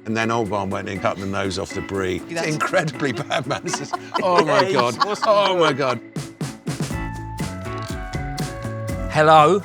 And then old Barn went and cut the nose off the brie. It's incredibly bad, man. Oh my God. Oh my God. Hello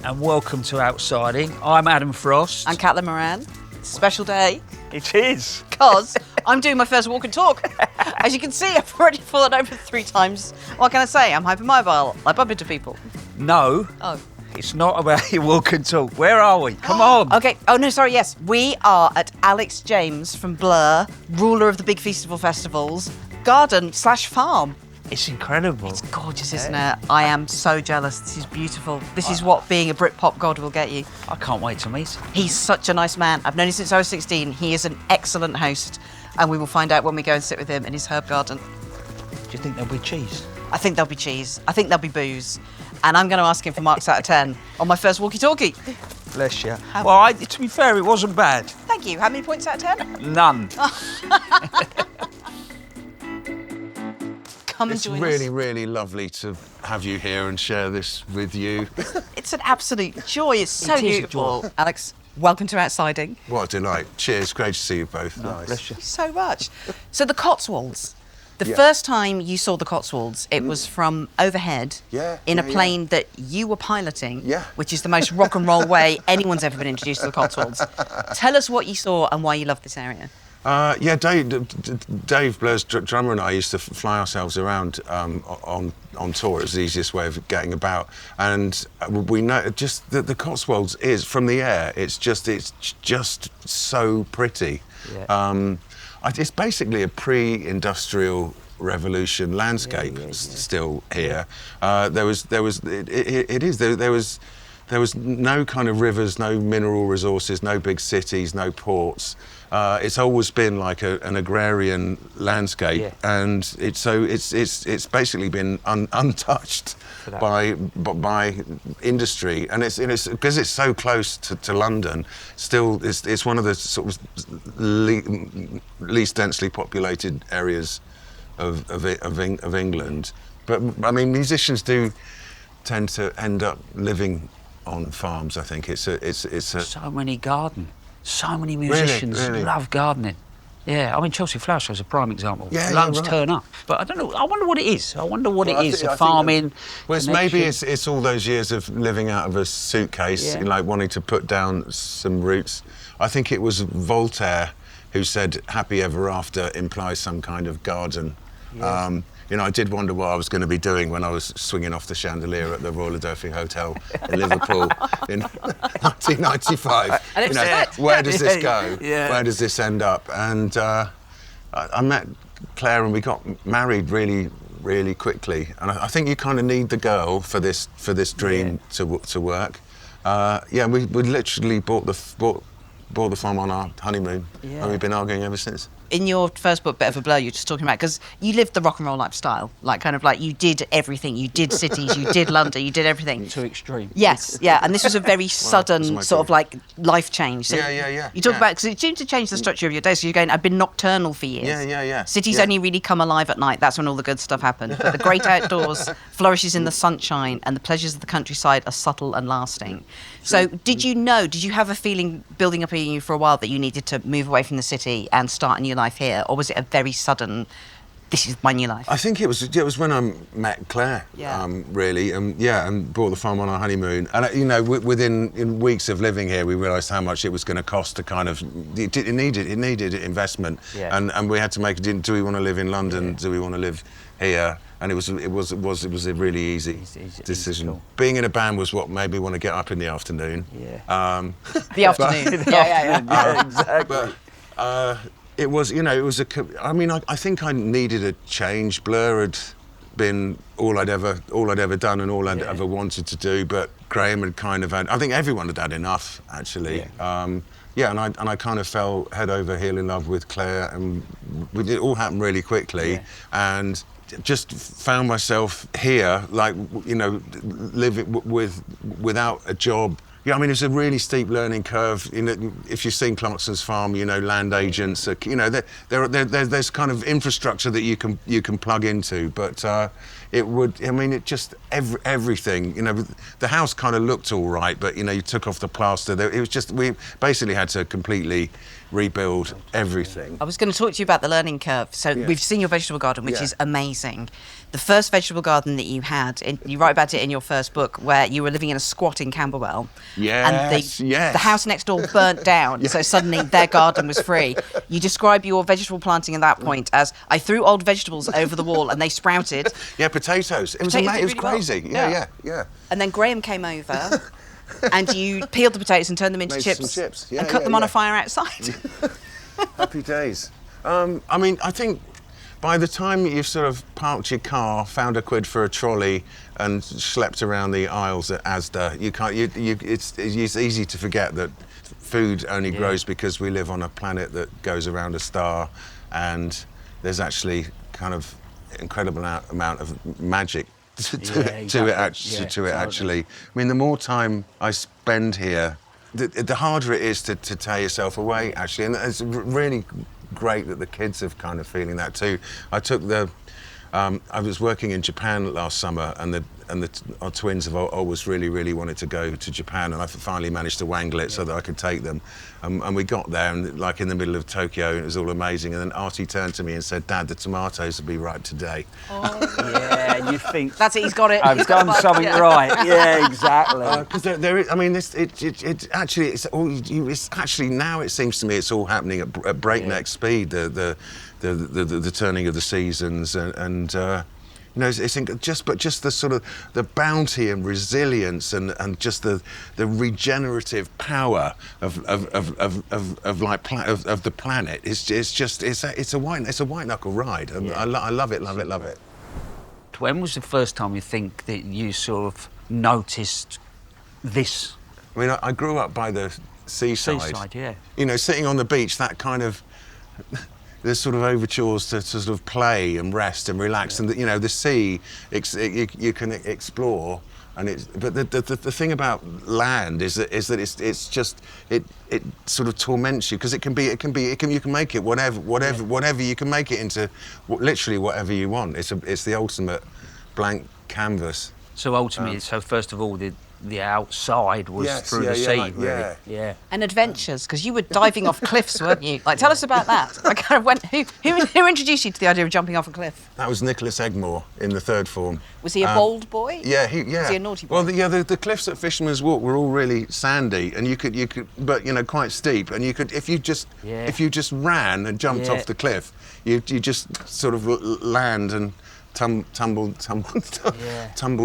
and welcome to Outsiding. I'm Adam Frost. I'm Caitlin Moran. Special day. It is. Because I'm doing my first walk and talk. As you can see, I've already fallen over 3 times. What can I say? I'm hypermobile. I bump into people. No. Oh. It's not about your walk and talk. Where are we? Come on. Okay. Oh, no, sorry, yes. We are at Alex James from Blur, ruler of the Big Feastival festivals, garden/farm. It's incredible. It's gorgeous, isn't it? I am so jealous. This is beautiful. This is what being a Britpop god will get you. I can't wait to meet him. He's such a nice man. I've known him since I was 16. He is an excellent host, and we will find out when we go and sit with him in his herb garden. Do you think there'll be cheese? I think there'll be cheese. I think there'll be booze. And I'm going to ask him for marks out of 10 on my first walkie-talkie. Bless you. Well, to be fair, it wasn't bad. Thank you. How many points out of 10? None. Come and join us. It's really, really lovely to have you here and share this with you. It's an absolute joy. It's so It is a beautiful. joy. Alex, welcome to Outsiding. What a delight. Cheers. Great to see you both. Nice. Bless you. So much. So the Cotswolds. The first time you saw the Cotswolds, it was from overhead in a plane that you were piloting, which is the most rock and roll way anyone's ever been introduced to the Cotswolds. Tell us what you saw and why you love this area. Dave Blur's drummer and I used to fly ourselves around on tour. It was the easiest way of getting about, and we know just that the Cotswolds is from the air. It's just so pretty. Yeah. It's basically a pre-industrial revolution landscape still here. There was no kind of rivers, no mineral resources, no big cities, no ports. It's always been like an agrarian landscape, and it's basically been untouched by industry, and it's because it's so close to London. Still, it's one of the sort of least densely populated areas of England. But I mean, musicians do tend to end up living on farms. I think it's a So many so many musicians really? love gardening. Yeah, I mean, Chelsea Flower Show is a prime example. Yeah, Loads right. turn up. But I don't know, I wonder what it is. I wonder what it is, I think farming. Well, maybe it's all those years of living out of a suitcase, like wanting to put down some roots. I think it was Voltaire who said happy ever after implies some kind of garden. Yeah. I did wonder what I was going to be doing when I was swinging off the chandelier at the Royal Adelphi Hotel in Liverpool in 1995. And where does this go? Yeah. Where does this end up? And I met Claire and we got married really, really quickly. And I think you kind of need the girl for this dream to work. We literally bought the farm on our honeymoon, and we've been arguing ever since. In your first book, Bit of a Blur, you're just talking about, because you lived the rock and roll lifestyle, like you did everything. You did cities, you did London, you did everything. Too extreme. Yes, and this was a very sudden sort of like life change. So you talk about, because it seemed to change the structure of your day. So you're going, I've been nocturnal for years. Yeah. Cities only really come alive at night. That's when all the good stuff happens. But the great outdoors flourishes in the sunshine, and the pleasures of the countryside are subtle and lasting. So did you have a feeling building up in you for a while that you needed to move away from the city and start a new life here? Or was it a very sudden, this is my new life? I think it was when I met Claire, really, and bought the farm on our honeymoon. And within weeks of living here, we realised how much it was going to cost to kind of. It needed investment, and we had to make. Do we want to live in London? Do we want to live here? And it was a really easy decision. Cool. Being in a band was what made me want to get up in the afternoon. The afternoon. Exactly. But it was, I think I needed a change. Blur had been all I'd ever done and all I'd ever wanted to do, but Graham had kind of had, I think everyone had had enough, actually. And I kind of fell head over heel in love with Claire, and it all happened really quickly, and just found myself here, living without a job. Yeah, I mean, it's a really steep learning curve. If you've seen Clarkson's Farm, land agents, there's kind of infrastructure that you can plug into, but everything. The house kind of looked all right, but you took off the plaster. It was just, we basically had to completely rebuild everything. I was going to talk to you about the learning curve. So we've seen your vegetable garden, which is amazing. The first vegetable garden that you had, you write about it in your first book, where you were living in a squat in Camberwell. Yes, and the house next door burnt down, so suddenly their garden was free. You describe your vegetable planting at that point as, I threw old vegetables over the wall and they sprouted. Yeah, potatoes. It was crazy. Well. Yeah. And then Graham came over and you peeled the potatoes and turned them into Made chips, some chips. and cooked them on a fire outside. Happy days. I mean, I think by the time you've sort of parked your car, found a quid for a trolley, and schlepped around the aisles at Asda, it's easy to forget that food only grows because we live on a planet that goes around a star, and there's actually kind of incredible amount of magic to it actually. I mean, the more time I spend here, the harder it is to tear yourself away, actually. And it's really great that the kids are kind of feeling that too. I was working in Japan last summer, and our twins have always really wanted to go to Japan, and I finally managed to wangle it so that I could take them. And we got there, and like in the middle of Tokyo, and it was all amazing. And then Artie turned to me and said, "Dad, the tomatoes will be ripe today." Oh. Yeah, you think that's it. He's got it. I've done something right. Yeah, exactly. Because there is, I mean, it's actually now it seems to me it's all happening at breakneck speed. The turning of the seasons and you know, it's just the sort of the bounty and resilience and just the regenerative power of the planet. It's a white knuckle ride, and I love it. When was the first time you think that you sort of noticed this? I mean, I grew up by the seaside. Seaside, yeah. You know, sitting on the beach, that kind of. There's sort of overtures to sort of play and rest and relax, and you know, the sea you can explore, and but the thing about land is that it's just it sort of torments you, because you can make it whatever you can make it into literally whatever you want. It's the ultimate blank canvas. So ultimately, first of all, the outside was through the sea, really. Yeah. And adventures, because you were diving off cliffs, weren't you? Like, tell us about that. I kind of went. Who introduced you to the idea of jumping off a cliff? That was Nicholas Egmore in the third form. Was he a bold boy? Yeah, Was he a naughty boy? Well, the cliffs at Fisherman's Walk were all really sandy, and you could, but you know, quite steep, and you could, if you just ran and jumped off the cliff, you just sort of land and tumble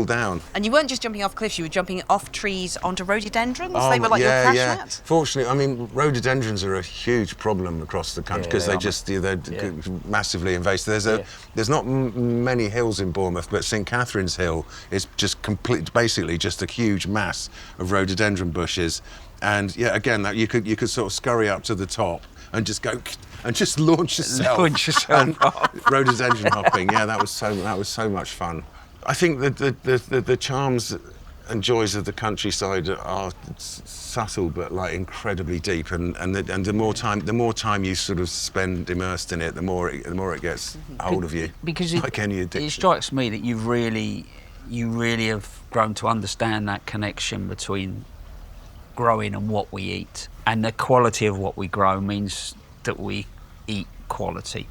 down. And you weren't just jumping off cliffs, you were jumping off trees onto rhododendrons? They were like your crash mat? Fortunately, I mean, rhododendrons are a huge problem across the country because they're massively invasive. There's not many hills in Bournemouth, but St Catherine's Hill is just basically just a huge mass of rhododendron bushes. And again, that you could sort of scurry up to the top and just go and just launch yourself. Rhododendron hopping, that was so much fun. I think that the charms and joys of the countryside are subtle but like incredibly deep, and the more time you sort of spend immersed in it, the more it gets hold of you. Because like any addiction. It strikes me that you really have grown to understand that connection between growing and what we eat, and the quality of what we grow means that we eat quality.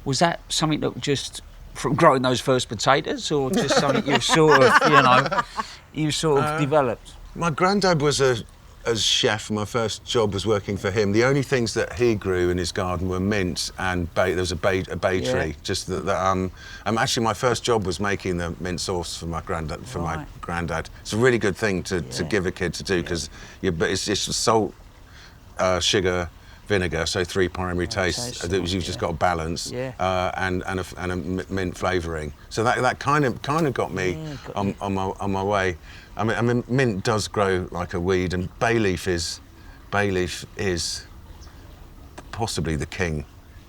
Was that something that just from growing those first potatoes, or just something you sort of developed? My granddad was a chef. My first job was working for him. The only things that he grew in his garden were mint and there was a bay tree. Just actually my first job was making the mint sauce for my granddad. My granddad. It's a really good thing to give a kid to do, because it's just salt, sugar, vinegar, so 3 primary tastes. You've just got a balance, and a mint flavouring. So that kind of got me on my way. I mean, mint does grow like a weed, and bay leaf is possibly the king.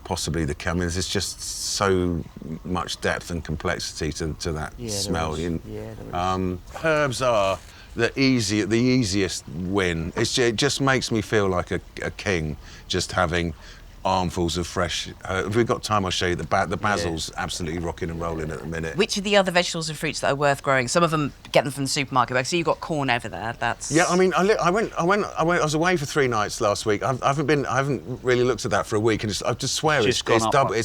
I mean, there's just so much depth and complexity to that smell. Herbs are the easiest win. It just makes me feel like a king, just having armfuls of fresh. If we've got time, I'll show you the basil's absolutely rocking and rolling at the minute. Which are the other vegetables and fruits that are worth growing? Some of them get them from the supermarket. So you've got corn over there. That's Yeah, I mean, I was away for 3 nights last week. I haven't really looked at that for a week, and I just swear it's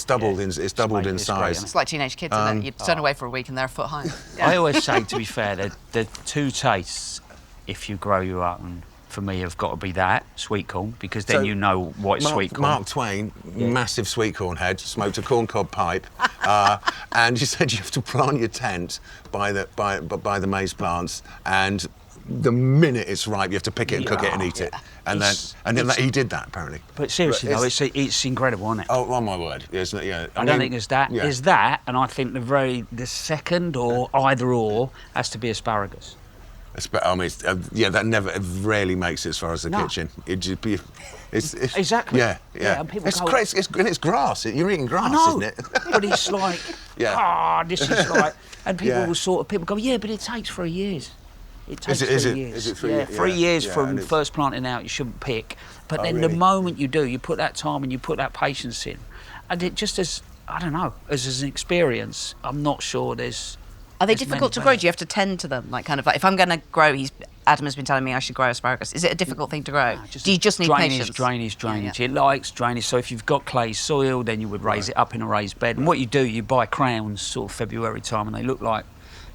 doubled in size. It's like teenage kids, isn't it? You turn away for a week and they're a foot high. Yeah. I always say, to be fair, the two tastes, if you grow your own, for me, have got to be that sweet corn, because then you know what is sweet corn. Mark Twain, massive sweet corn head, smoked a corncob pipe, and you said you have to plant your tent by the maize plants, and the minute it's ripe, you have to pick it and cook it and eat it. And then he did that, apparently. But seriously, though, it's incredible, isn't it? Oh my word! Yes, yeah. I don't think there's that. Yeah. There's that, and I think the second or either or has to be asparagus. I mean, that rarely makes it as far as the kitchen. It's exactly. Yeah. And people it's grass. You're eating grass, isn't it? But it's like, this is like, and people will people go, yeah, but it takes 3 years. It takes 3 years. Is it 3 years? 3 years from first planting out. You shouldn't pick, but then the moment you do, you put that time and you put that patience in, and it just as as an experience, I'm not sure there's. Are they difficult to grow? Do you have to tend to them? Like if I'm going to grow, Adam has been telling me I should grow asparagus. Is it a difficult thing to grow? Do you just need patience? Drainage. Yeah. It likes drainage. So if you've got clay soil, then you would raise it up in a raised bed. And what you do, you buy crowns sort of February time, and they look like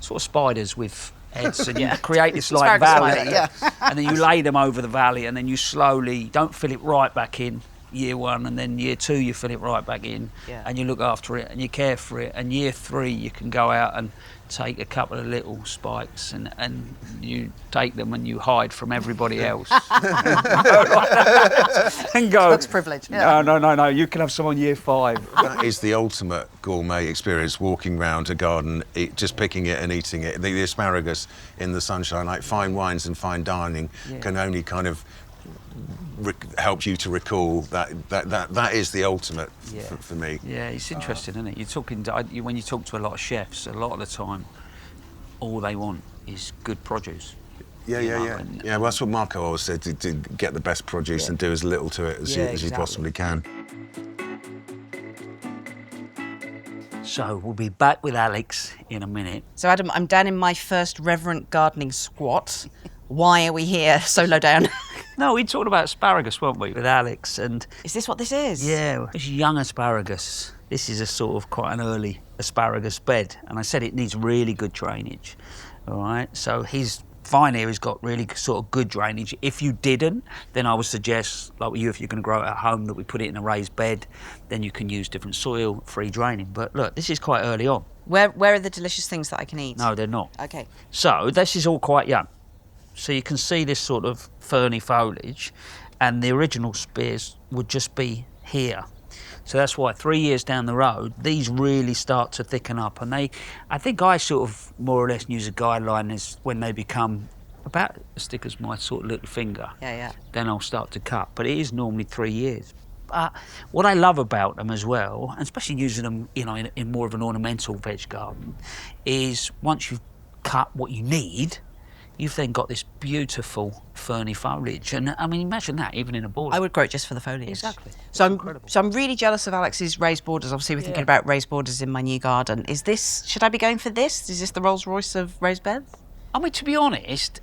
sort of spiders with heads, and you create this like valley. And then you lay them over the valley, and then you slowly don't fill it right back in. Year 1, and then year 2 you fill it right back in, and you look after it and you care for it, and year 3 you can go out and take a couple of little spikes and you take them and you hide from everybody else and go, that's privilege. No, you can have some on year 5. That is the ultimate gourmet experience, walking round a garden, just picking it and eating it. The asparagus in the sunshine, like fine wines and fine dining, can only kind of help you to recall that is the ultimate for me. Yeah, it's interesting, isn't it? You're talking when you talk to a lot of chefs, a lot of the time, all they want is good produce. Yeah. Well, that's what Marco always said: to get the best produce and do as little to it as you possibly can. So we'll be back with Alex in a minute. So Adam, I'm down in my first reverent gardening squat. Why are we here so low down? No, we talked about asparagus, weren't we, with Alex? And is this what this is? Yeah, it's young asparagus. This is a sort of quite an early asparagus bed, and I said it needs really good drainage. All right, so his vine here has got really sort of good drainage. If you didn't, then I would suggest, like with you, if you're going to grow it at home, that we put it in a raised bed. Then you can use different soil, free draining. But look, this is quite early on. Where are the delicious things that I can eat? No, they're not. Okay. So this is all quite young. So you can see this sort of ferny foliage, and the original spears would just be here. So that's why 3 years down the road, these really start to thicken up. And I think I sort of more or less use a guideline is when they become about as thick as my sort of little finger. Yeah. Then I'll start to cut. But it is normally 3 years. What I love about them as well, and especially using them, in more of an ornamental veg garden, is once you've cut what you need, you've then got this beautiful ferny foliage, and I mean, imagine that even in a border. I would grow it just for the foliage. Exactly. So I'm really jealous of Alex's raised borders. Obviously, we're thinking about raised borders in my new garden. Should I be going for this? Is this the Rolls Royce of raised beds? I mean, to be honest,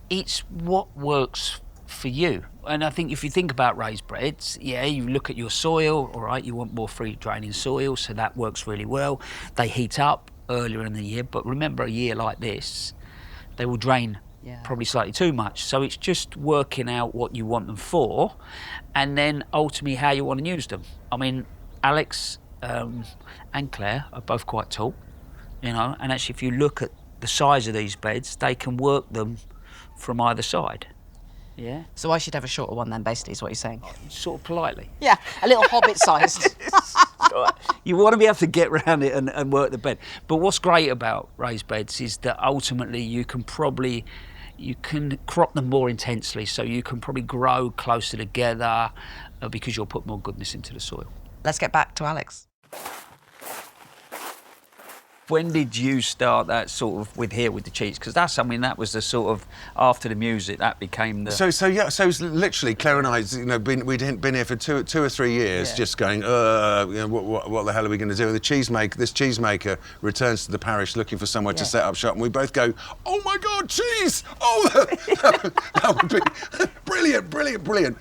it's what works for you. And I think if you think about raised beds, you look at your soil. All right, you want more free draining soil, so that works really well. They heat up earlier in the year, but remember, a year like this, they will drain probably slightly too much. So it's just working out what you want them for, and then ultimately how you want to use them. I mean, Alex and Claire are both quite tall, and actually if you look at the size of these beds, they can work them from either side. Yeah. So I should have a shorter one then, basically, is what you're saying? Sort of politely. Yeah, a little hobbit-sized. You want to be able to get around it and work the bed. But what's great about raised beds is that ultimately you can crop them more intensely, so you can probably grow closer together because you'll put more goodness into the soil. Let's get back to Alex. When did you start that sort of with the cheese? Because that's, I mean, that was the sort of, after the music, that became the... So it's literally, Claire and I, we'd been here for two or 3 years, just going, what the hell are we going to do? This cheesemaker returns to the parish looking for somewhere to set up shop, and we both go, oh my God, cheese! Oh, that would be brilliant.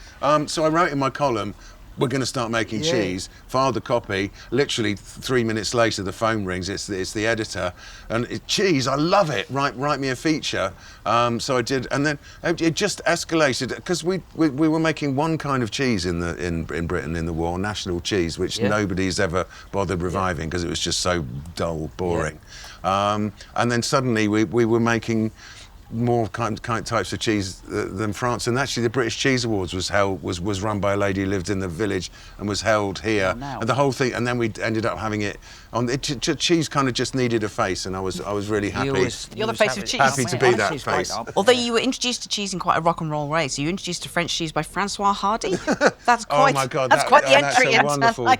So I wrote in my column, we're going to start making cheese, filed the copy, literally 3 minutes later the phone rings, it's the editor, and cheese, I love it, write me a feature. So I did, and then it just escalated, because we were making one kind of cheese in Britain in the war, national cheese, which nobody's ever bothered reviving because it was just so dull, boring. And then suddenly we were making more types of cheese than France, and actually the British Cheese Awards was run by a lady who lived in the village and was held here, and the whole thing, and then we ended up having it on. Cheese kind of just needed a face, and I was really happy. You're the face of cheese. Happy to be that face. Although you were introduced to cheese in quite a rock and roll way, so you were introduced to French cheese by Francois Hardy. That's quite. Oh my God, that's quite the entry. That's wonderful.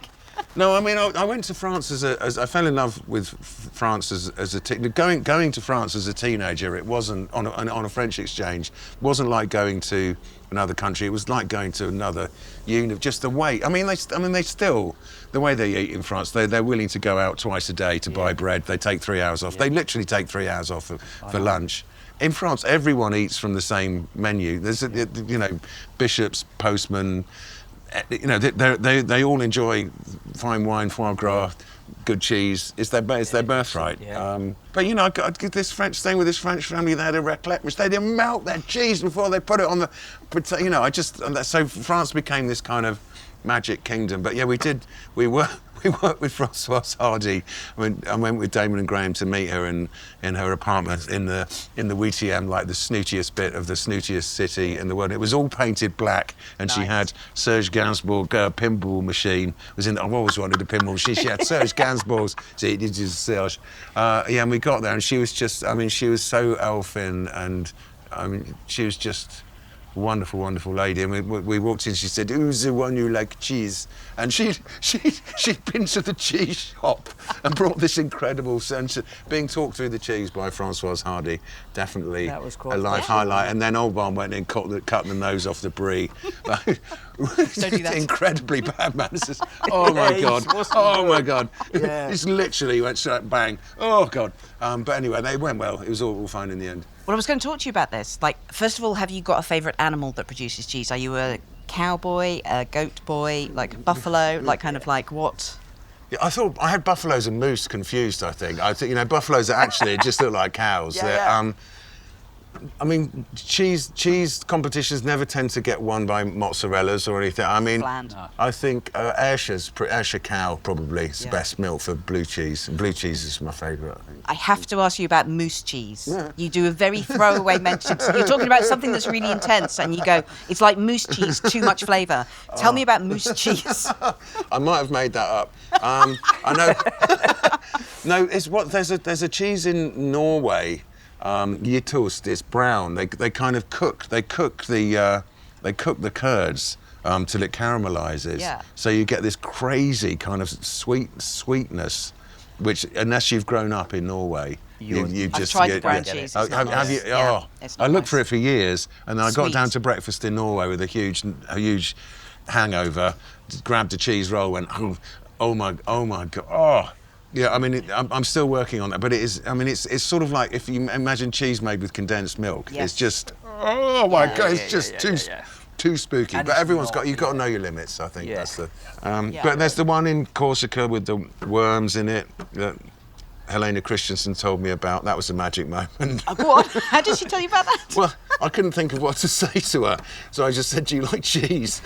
No, I mean, I went to France as I fell in love with France as a going to France as a teenager. It wasn't on a French exchange. It wasn't like going to another country. It was like going to another unit. Just the way. I mean, they still the way they eat in France. They're willing to go out twice a day to buy bread. They take 3 hours off. They literally take 3 hours off for lunch. In France, everyone eats from the same menu. There's bishops, postmen. They all enjoy fine wine, foie gras, good cheese. It's their birthright. But I got this French thing with this French family. They had a raclette, which they didn't melt their cheese before they put it on the. So France became this kind of magic kingdom. But we worked with Francois Hardy. I went with Damon and Graham to meet her in her apartment in the WTM, like the snootiest bit of the snootiest city in the world. It was all painted black, and she had Serge Gainsbourg pinball machine. I've always wanted a pinball machine. She had Serge Gainsbourg's. See, it is Serge. And we got there, and she was just. I mean, she was so elfin, and I mean, she was just. Wonderful lady, and we walked in. She said, "Who's the one who likes cheese?" And she'd been to the cheese shop and brought this incredible sense of being talked through the cheese by Francois Hardy. Definitely a life highlight. And then Old Barn went and cut the nose off the brie. Don't do that. Incredibly bad manners. Oh my God! Oh my God! It's literally went straight bang. Oh God! But anyway, they went well. It was all fine in the end. Well, I was going to talk to you about this. Like, first of all, have you got a favourite animal that produces cheese? Are you a cowboy, a goat boy, like a buffalo, like kind of like what? Yeah, I thought I had buffaloes and moose confused. I think buffaloes are actually just look like cows. I mean, cheese competitions never tend to get won by mozzarellas or anything. I mean, I think Ayrshire cow probably is the best milk for blue cheese. Blue cheese is my favourite, I think. I have to ask you about moose cheese. Yeah. You do a very throwaway mention. You're talking about something that's really intense, and you go, it's like moose cheese, too much flavour. Tell me about moose cheese. I might have made that up. I know. No, there's a cheese in Norway. Gytost, it's brown. They kind of cook the curds till it caramelizes. Yeah. So you get this crazy kind of sweetness, which unless you've grown up in Norway, you just I've tried brown cheese. Have you? Yeah, I looked for it for years, and then I got down to breakfast in Norway with a huge hangover. Grabbed a cheese roll, went oh my God. Oh. Yeah, I mean, I'm still working on that, but it is. I mean, it's sort of like if you imagine cheese made with condensed milk. Yes. It's just, oh my God, it's just too spooky. And but you've got to know your limits. I think that's the. But there's the one in Corsica with the worms in it that Helena Christensen told me about. That was a magic moment. Oh, go on. How did she tell you about that? Well, I couldn't think of what to say to her, so I just said, "Do you like cheese?"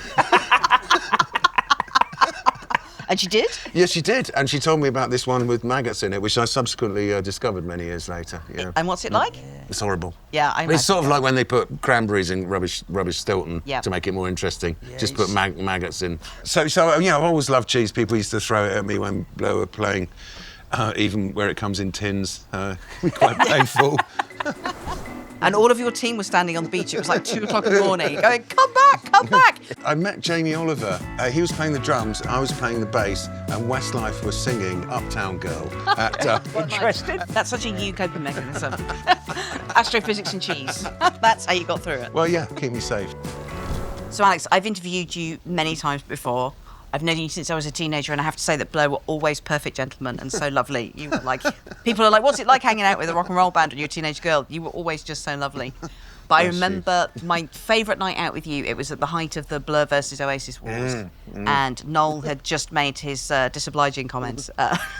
And she did? Yes, she did. And she told me about this one with maggots in it, which I subsequently discovered many years later. Yeah. And what's it like? It's horrible. Yeah, it's sort of like when they put cranberries in rubbish Stilton to make it more interesting. Yeah, just put maggots in. So I've always loved cheese. People used to throw it at me when they were playing, even where it comes in tins. Quite painful. And all of your team was standing on the beach. It was like 2 o'clock in the morning, going, "Come back, come back!" I met Jamie Oliver. He was playing the drums, I was playing the bass, and Westlife was singing Uptown Girl at... Interesting. That's such a new coping mechanism. Astrophysics and cheese. That's how you got through it. Well, yeah, keep me safe. So, Alex, I've interviewed you many times before. I've known you since I was a teenager, and I have to say that Blur were always perfect gentlemen and so lovely. You were like, people are like, "What's it like hanging out with a rock and roll band when you're a teenage girl?" You were always just so lovely. But I remember my favourite night out with you, it was at the height of the Blur versus Oasis wars. And Noel had just made his disobliging comments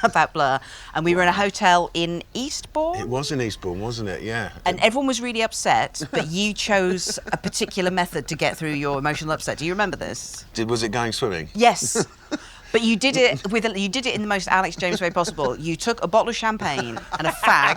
about Blur. And we were in a hotel in Eastbourne. It was in Eastbourne, wasn't it? Yeah. And everyone was really upset, but you chose a particular method to get through your emotional upset. Do you remember this? Was it going swimming? Yes. But you did it you did it in the most Alex James way possible. You took a bottle of champagne and a fag.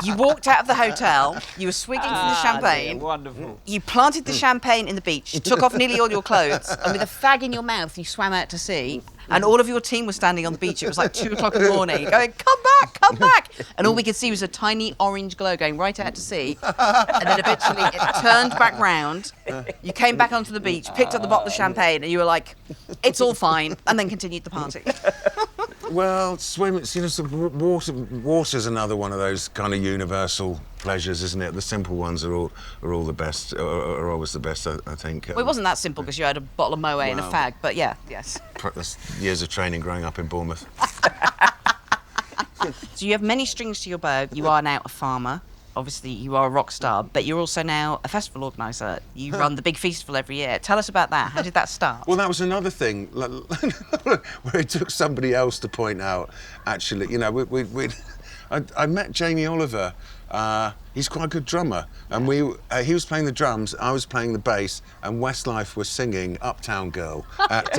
You walked out of the hotel. You were swigging from the champagne. Dear, wonderful. You planted the champagne in the beach. You took off nearly all your clothes, and with a fag in your mouth, you swam out to sea. And all of your team was standing on the beach. It was like 2 o'clock in the morning, going, "Come back, come back!" And all we could see was a tiny orange glow going right out to sea. And then eventually it turned back round. You came back onto the beach, picked up the bottle of champagne, and you were like, "It's all fine," and then continued the party. Well, swimming, you know, water's another one of those kind of universal pleasures, isn't it? The simple ones are all the best, are always the best, I think. Well, it wasn't that simple because you had a bottle of Moët and a fag, but yeah, yes. That's years of training growing up in Bournemouth. So you have many strings to your bow. You are now a farmer. Obviously, you are a rock star, but you're also now a festival organiser. You run the Big Feastival every year. Tell us about that. How did that start? Well, that was another thing where it took somebody else to point out, actually, you know, I met Jamie Oliver. He's quite a good drummer, and he was playing the drums, I was playing the bass, and Westlife was singing Uptown Girl at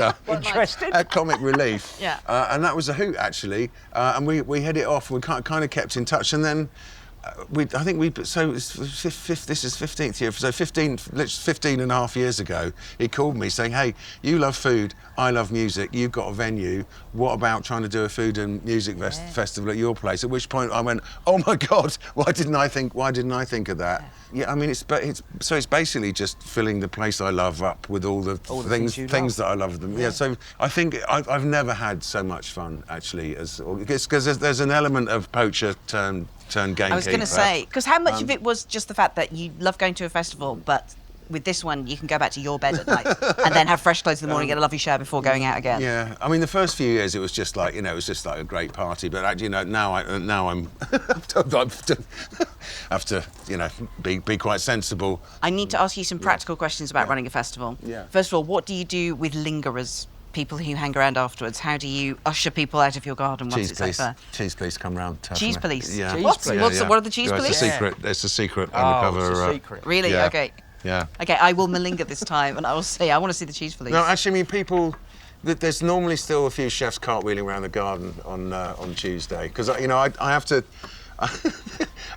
Comic Relief. Yeah. And that was a hoot, actually. And we hit it off. We kind of kept in touch, and then so this is 15th year, so 15 and a half years ago, he called me saying, "Hey, you love food, I love music, you've got a venue, what about trying to do a food and music festival at your place?" At which point I went, "Oh my God, why didn't I think of that?" Yeah, I mean, it's basically just filling the place I love up with all the things that I love them. Yeah, so I think I've never had so much fun, actually, because there's an element of poacher turn gamekeeper. I was going to say, because how much of it was just the fact that you love going to a festival, but with this one you can go back to your bed at night and then have fresh clothes in the morning, get a lovely shower before going out again? Yeah, I mean, the first few years it was just like, you know, it was just like a great party. But actually, you know, now I'm have to, you know, be quite sensible. I need to ask you some practical questions about running a festival. Yeah. First of all, what do you do with lingerers? People who hang around afterwards. How do you usher people out of your garden once it's over? Cheese police come round. Cheese police? Yeah. What are the cheese police? It's a secret. It's a secret undercover. It's a secret. Really? Yeah. Okay. Yeah. Okay, I will Malinga this time, and I will say I want to see the cheese police. No, actually, I mean, people. There's normally still a few chefs cartwheeling around the garden on Tuesday, because you know I have to.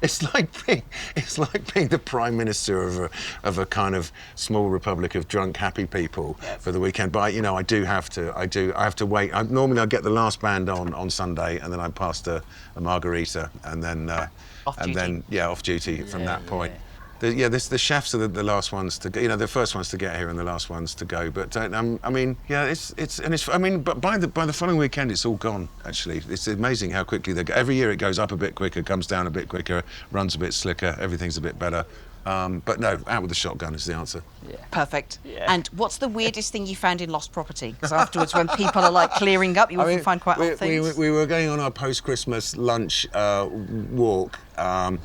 It's like being the prime minister of a kind of small republic of drunk happy people for the weekend. But I have to wait. Normally I get the last band on Sunday, and then I pass a margarita, and then off duty from that point. The chefs are the last ones to go. You know, the first ones to get here and the last ones to go. But I mean, yeah, but by the following weekend, it's all gone. Actually, it's amazing how quickly they go. Every year it goes up a bit quicker, comes down a bit quicker, runs a bit slicker, everything's a bit better. But no, out with the shotgun is the answer. Yeah. Perfect. Yeah. And what's the weirdest thing you found in lost property? Because afterwards, when people are like clearing up, you often find quite odd things. We were going on our post-Christmas lunch walk, and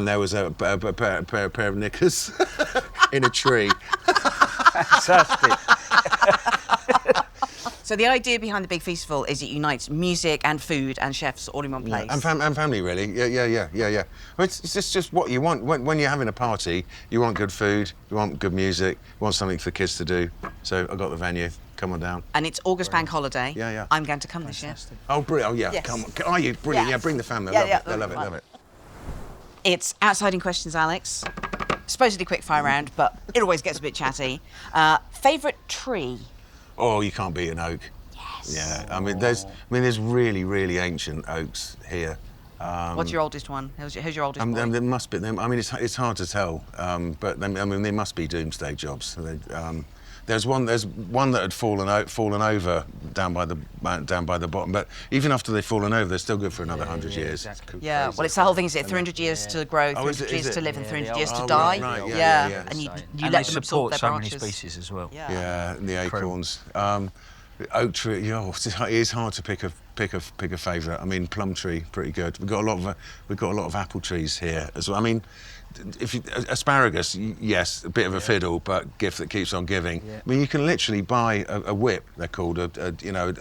there was a pair of knickers in a tree. Fantastic. So the idea behind the Big Feastival is it unites music and food and chefs all in one place. And family, really. Yeah. Well, it's just what you want. When you're having a party, you want good food, you want good music, you want something for the kids to do. So I got the venue. Come on down. And it's August bank holiday. Yeah. I'm going to come this year. Oh, brilliant. Oh, yeah. Yes. Come on. Are you? Brilliant. Yes. Yeah, bring the family. They love it. It's outside in questions, Alex. Supposedly quick fire round, but it always gets a bit chatty. Favourite tree? Oh, you can't beat an oak. Yes. Yeah, I mean, there's really, really ancient oaks here. What's your oldest one? Who's your oldest boy? There must be. I mean, it's hard to tell, but I mean, there must be doomsday jobs. So there's one that had fallen over down by the bottom. But even after they've fallen over, they're still good for another 100 years. Yeah, well, it's the whole thing, is it? 300 years to grow, 300 years to live, and 300 years to die. Right, yeah. And you and let they them absorb support their so branches. many species as well. Yeah, and the acorns. Oak tree, it is hard to pick a favourite. I mean, plum tree, pretty good. We've got a lot of apple trees here as well. I mean, asparagus, yes, a bit of a fiddle, but gift that keeps on giving. Yeah. I mean, you can literally buy a whip. They're called a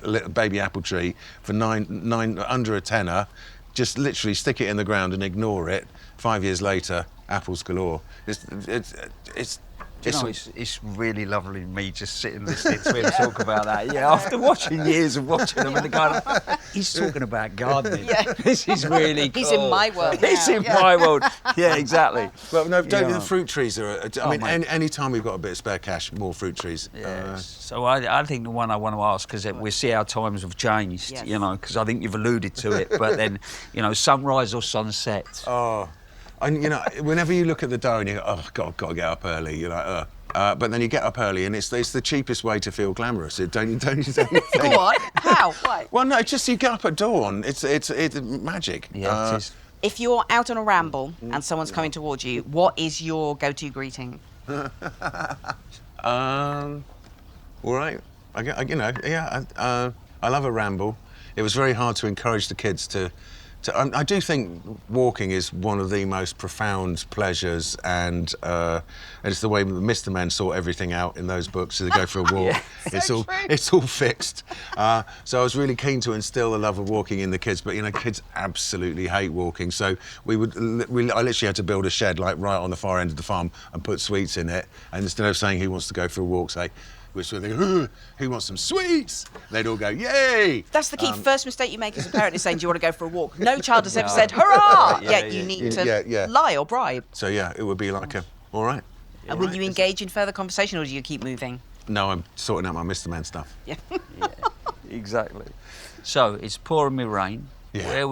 little baby apple tree for nine under a tenner. Just literally stick it in the ground and ignore it. 5 years later, apples galore. It's really lovely me just sitting listening to him talk about that. Yeah, after watching years of watching them and going, he's talking about gardening. Yeah. This is really cool. He's in my world He's now, in yeah. my world. Yeah, exactly. Well, no, don't Yeah. the fruit trees are. I mean, mate. any time we've got a bit of spare cash, more fruit trees. So I think the one I want to ask, because we see how times have changed, Yes. because I think you've alluded to it, but then, sunrise or sunset. Oh, and whenever you look at the diary and you go, oh, God, got to get up early. You're like, but then you get up early, and it's the cheapest way to feel glamorous. Don't you think? Go on. How? Why? Well, no, just you get up at dawn. It's magic. Yeah, it is. If you're out on a ramble and someone's coming towards you, what is your go-to greeting? All right. I love a ramble. It was very hard to encourage the kids to. I do think walking is one of the most profound pleasures, and it's the way Mr. Men sort everything out in those books. So they go for a walk. It's all fixed. So I was really keen to instill the love of walking in the kids, but kids absolutely hate walking. So I literally had to build a shed like right on the far end of the farm and put sweets in it. And instead of saying who wants to go for a walk, say, who wants some sweets? They'd all go, yay! That's the key. First mistake you make as a parent is saying, do you want to go for a walk? No child has ever said, hurrah! Yet you need to lie or bribe. So yeah, it would be like all right. And will you engage in further conversation, or do you keep moving? No, I'm sorting out my Mr. Man stuff. Yeah. Yeah, exactly. So it's pouring me rain. Yeah.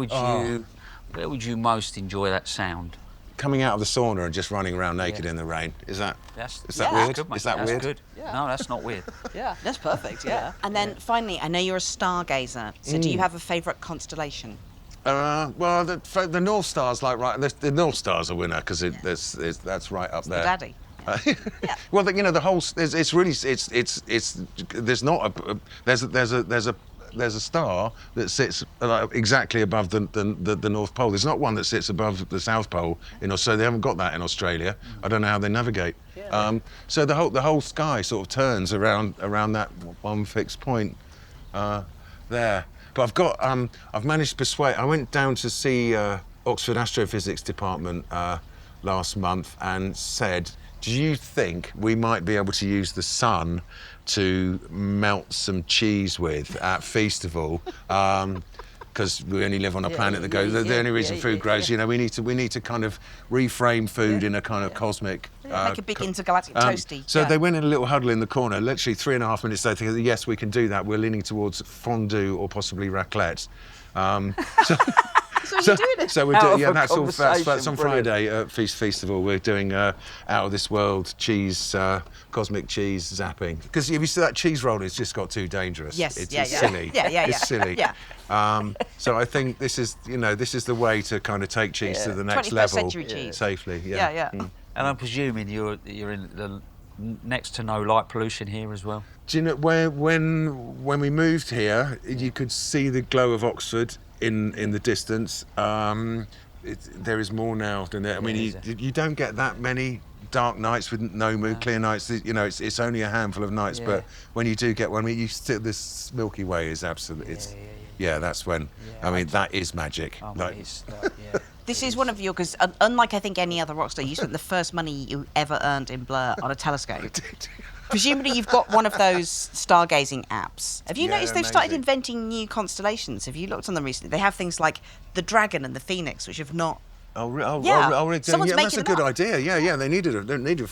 Where would you most enjoy that sound? Coming out of the sauna and just running around naked in the rain. Is that weird? Good, mate. Is that that's weird? Good. Yeah. No, that's not weird. Yeah, that's perfect, yeah. And then finally, I know you're a stargazer, so do you have a favourite constellation? Well, the North Star's like right. The North Star's a winner because that's right up there. The daddy. Well, the whole. It's really. There's not a. There's a star that sits exactly above the North Pole. There's not one that sits above the South Pole in Australia. They haven't got that in Australia. I don't know how they navigate. So the whole sky sort of turns around that one fixed point there. But I've managed to persuade. I went down to see Oxford Astrophysics Department last month and said, do you think we might be able to use the sun to melt some cheese with at Feastival? Because we only live on a planet that goes. The only reason food grows, we need to kind of reframe food in a kind of cosmic. Make a big intergalactic toasty. So they went in a little huddle in the corner. Literally 3.5 minutes later, yes, we can do that. We're leaning towards fondue or possibly raclette. So you're doing it? So we're Out doing, of a that's on conversation, Friday at Feastival. We're doing out of this world cheese, cosmic cheese zapping. Because if you see that cheese roll, it's just got too dangerous. Yes, it's yeah. silly. Yeah. It's silly. Yeah. So I think this is the way to kind of take cheese to the next 21st level century cheese. safely. Yeah. And I'm presuming you're in the next to no light pollution here as well. Do you know when we moved here, you could see the glow of Oxford in the distance. There is more now than there. I mean, you don't get that many dark nights with no moon, clear nights. It's only a handful of nights, but when you do get one, this Milky Way is absolutely. That's when. I mean, that is magic. Oh, Like, it's, This is one of your, because unlike I think any other rock star, you spent the first money you ever earned in Blur on a telescope. Presumably you've got one of those stargazing apps. Have you noticed they've started amazing. inventing new constellations? Have you looked on them recently? They have things like the Dragon and the Phoenix, which have not... Someone's making that's a them good up. idea. Yeah, they needed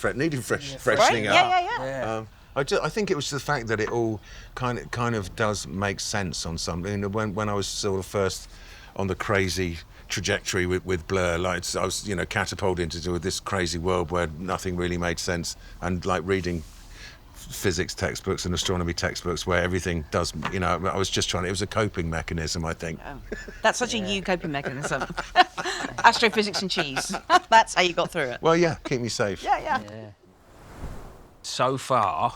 freshening up. Yeah. I think it was the fact that it all kind of does make sense on something. When I was sort of first on the crazy trajectory with Blur. Like I was, catapulted into this crazy world where nothing really made sense, and like reading physics textbooks and astronomy textbooks where everything does. I was just trying. It was a coping mechanism, I think. Oh, that's such a you coping mechanism. Astrophysics and cheese. That's how you got through it. Well, yeah, keep me safe. Yeah. So far,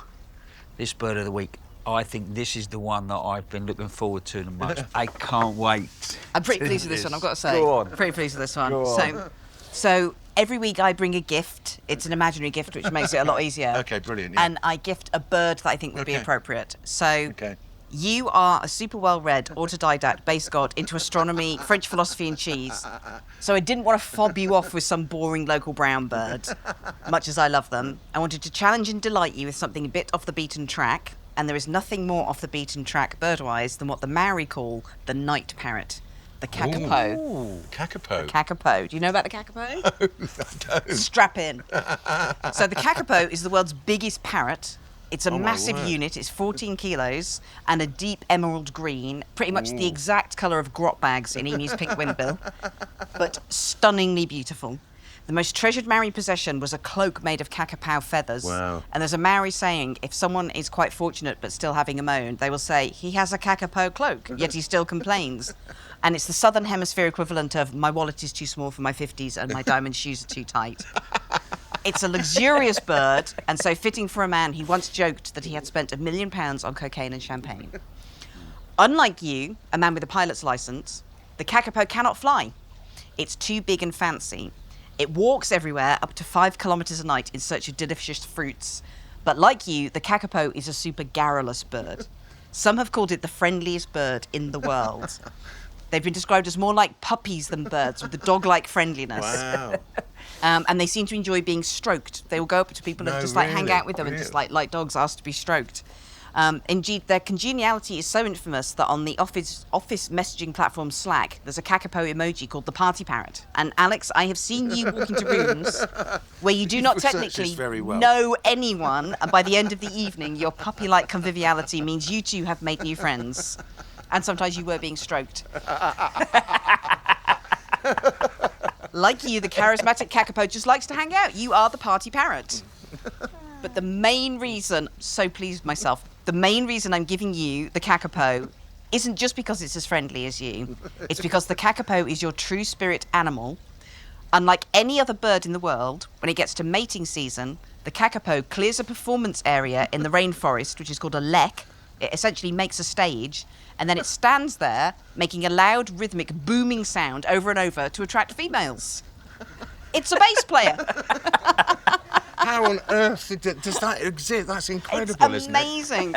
this bird of the week, I think this is the one that I've been looking forward to the most. I can't wait. I'm pretty pleased with this one, I've got to say. Go on. Pretty pleased with this one. Go on. So every week I bring a gift. It's an imaginary gift, which makes it a lot easier. Okay, brilliant. Yeah. And I gift a bird that I think would be appropriate. So Okay. you are a super well-read autodidact bass god into astronomy, French philosophy and cheese. So I didn't want to fob you off with some boring local brown bird, much as I love them. I wanted to challenge and delight you with something a bit off the beaten track. And there is nothing more off the beaten track bird-wise than what the Maori call the night parrot, the kakapo. Ooh, kakapo. Kakapo. Do you know about the kakapo? No, I don't. Strap in. So the kakapo is the world's biggest parrot. It's a Oh, my massive word. unit. It's 14 kilos and a deep emerald green, pretty much the exact colour of grot bags in Emu's pink windbill, but stunningly beautiful. The most treasured Maori possession was a cloak made of kakapo feathers. Wow. And there's a Maori saying, if someone is quite fortunate but still having a moan, they will say, he has a kakapo cloak, yet he still complains. And it's the Southern Hemisphere equivalent of, my wallet is too small for my 50s and my diamond shoes are too tight. It's a luxurious bird, and so fitting for a man who once joked that he had spent £1 million on cocaine and champagne. Unlike you, a man with a pilot's licence, the kakapo cannot fly. It's too big and fancy. It walks everywhere, up to 5 kilometres a night in search of delicious fruits. But like you, the kakapo is a super garrulous bird. Some have called it the friendliest bird in the world. They've been described as more like puppies than birds, with the dog-like friendliness. Wow. And they seem to enjoy being stroked. They will go up to people and No, just like hang really? out with them and just like dogs ask to be stroked. Indeed, their congeniality is so infamous that on the office messaging platform Slack, there's a kakapo emoji called the party parrot. And Alex, I have seen you walk into rooms where you do not Researched technically this very well. know anyone, and by the end of the evening, your puppy-like conviviality means you two have made new friends. And sometimes you were being stroked. Like you, the charismatic kakapo just likes to hang out. You are the party parrot. But the main reason, so pleased myself, the main reason I'm giving you the kakapo isn't just because it's as friendly as you. It's because the kakapo is your true spirit animal. Unlike any other bird in the world, when it gets to mating season, the kakapo clears a performance area in the rainforest, which is called a lek. It essentially makes a stage, and then it stands there, making a loud, rhythmic, booming sound over and over to attract females. It's a bass player. How on earth does that exist? That's incredible, It's isn't it? amazing.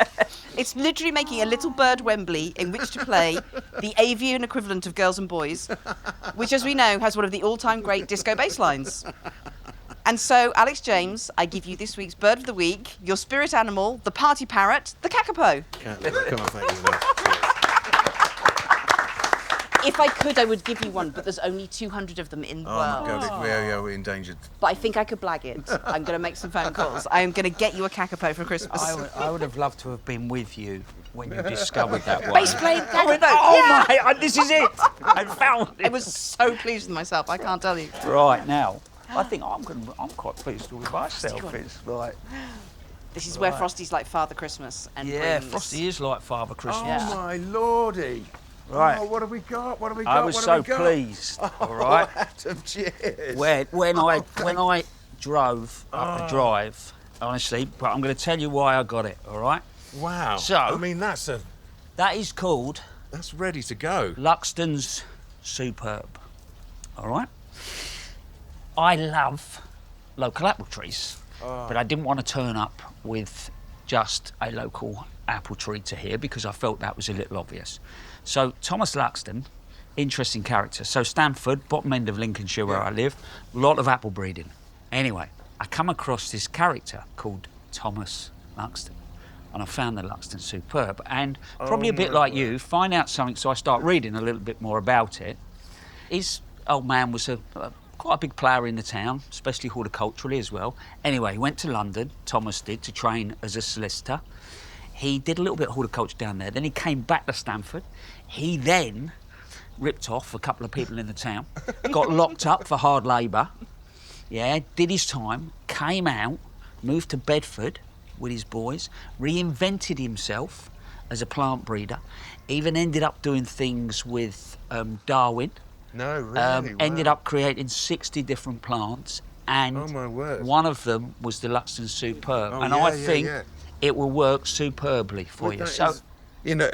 It's literally making a little bird Wembley in which to play the avian equivalent of Girls and Boys, which, as we know, has one of the all-time great disco bass lines. And so, Alex James, I give you this week's Bird of the Week, your spirit animal, the party parrot, the kakapo. Come on, thank you. If I could, I would give you one, but there's only 200 of them in the Oh world. my God, we're endangered. But I think I could blag it. I'm going to make some phone calls. I am going to get you a kakapo for Christmas. I would have loved to have been with you when you discovered that one. Bass playing kakapo. This is it! I found it! I was so pleased with myself, I can't tell you. Right, now, I think I'm quite pleased with myself. go on. It's like, This is where Frosty's like Father Christmas. And yeah, brings- Frosty is like Father Christmas. Yeah. Oh my lordy. Right. Oh, what have we got? What have we I got? was What so have we got? pleased, all right? Adam, cheers. When I drove up the drive, honestly, but I'm going to tell you why I got it, all right? Wow. So- I mean, that's That is called ready to go. Luxton's Superb, all right? I love local apple trees, but I didn't want to turn up with just a local apple tree to here because I felt that was a little obvious. So Thomas Luxton, interesting character. So Stamford, bottom end of Lincolnshire where I live, a lot of apple breeding. Anyway, I come across this character called Thomas Luxton, and I found the Luxton Superb, and probably a bit like you, find out something, so I start reading a little bit more about it. His old man was quite a big player in the town, especially horticulturally as well. Anyway, he went to London, Thomas did, to train as a solicitor. He did a little bit of horticulture down there. Then he came back to Stamford. He then ripped off a couple of people in the town, got locked up for hard labour, yeah, did his time, came out, moved to Bedford with his boys, reinvented himself as a plant breeder, even ended up doing things with Darwin. No, really? Ended Wow. up creating 60 different plants, and Oh, my word. one of them was the Luxton Superb. Oh, and yeah, I yeah, think yeah. it will work superbly for you. That So, is- you know,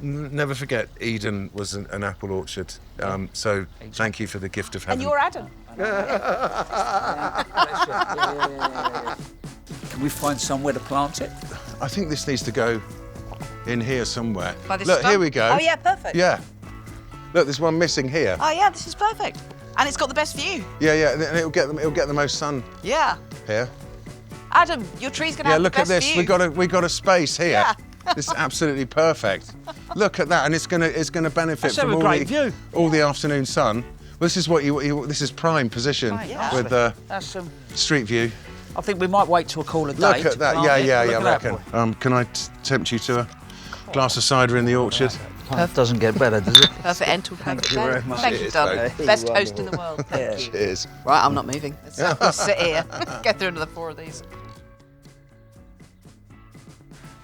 never forget Eden was an apple orchard. So thank you for the gift of heaven. And you're Adam. can we find somewhere to plant it? I think this needs to go in here somewhere. By this Look, stump? here we go. Oh, yeah, perfect. Yeah. Look, there's one missing here. Oh, yeah, this is perfect. And it's got the best view. Yeah, yeah, and it'll get the most sun Yeah. here. Adam, your tree's going to Yeah, have look the at best this. view. We got a space here. Yeah. This is absolutely perfect. Look at that, and it's gonna benefit Let's from have a great view. all the afternoon sun. Well, this is what this is prime position Right, yeah. with That's street view. I think we might wait till a cooler day. Look to at that. plant Yeah, it. yeah, Look yeah. at I that, reckon. boy. Can I tempt you to a glass of cider in the orchard? Doesn't get better, does it? Perfect end to a perfect you day. very much. Thank you, Cheers, Dom. mate. Best host in the world. Thank you. Cheers. Right, I'm not moving. We'll sit here. Get through another 4 of these.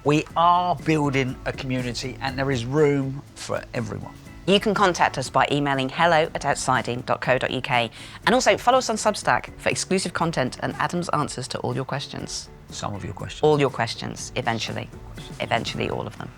We are building a community and there is room for everyone. You can contact us by emailing hello@outsiding.co.uk, and also follow us on Substack for exclusive content and Adam's answers to all your questions. Some of your questions. All your questions, eventually. Eventually, all of them.